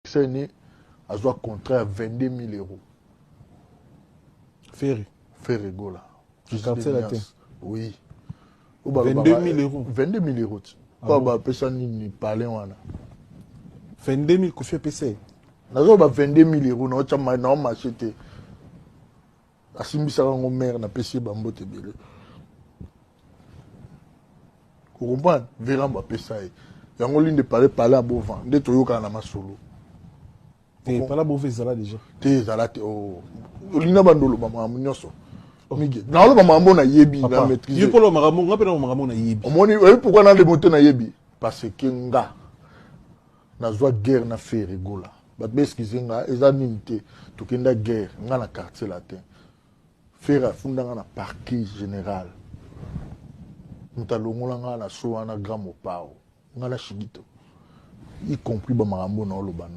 C'est a un contrat à 22 000 euros. Ferry. Ferry Gola. Quartier latin. Oui. 22 000 euros. 22 000 euros. Ah bon? Personne n'y parlait. 22 000 Kofi PC. Nazo ba 22 000 euros na chama na marché te. Asimbisa ngo mère na PC bambote belé. Vous comprenez? Véran ba pesa e. Yango linde parler à Bovan. Nde toyoka na masolo. Et pas la mauvaise zala déjà. Te zala te oh. Lina bandolo ba mamu nyoso. Mige. Na lo ba mamu na yebi na maîtriser. Yo polo maramu, ngapena maramu na yebi. Omoni pourquoi na le moto na yebi? Parce que nga na zwa guerre na Ferry Gola. Ba beskize nga eza ninte tokenda guerre nga na quartier latin. Ferry funda nga na parquet général. Mutalongola nga na so na grand mopao. Nga na shigito. Y compris ba marambo na oloba.